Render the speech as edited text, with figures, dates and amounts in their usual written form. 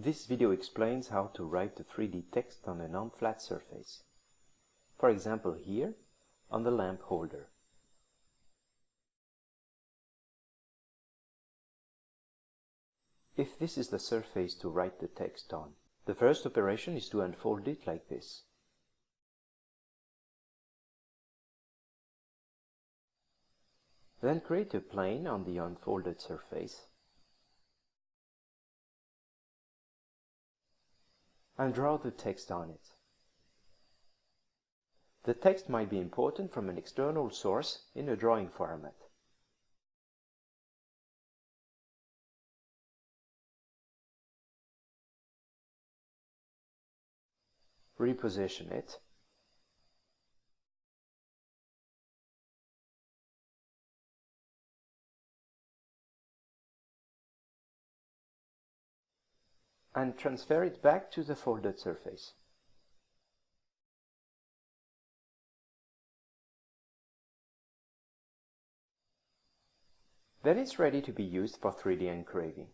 This video explains how to write the 3D text on a non-flat surface. For example here, on the lamp holder. If this is the surface to write the text on, the first operation is to unfold it like this. Then create a plane on the unfolded surface and draw the text on it. The text might be important from an external source in a drawing format. Reposition it. And transfer it back to the folded surface. Then it's ready to be used for 3D engraving.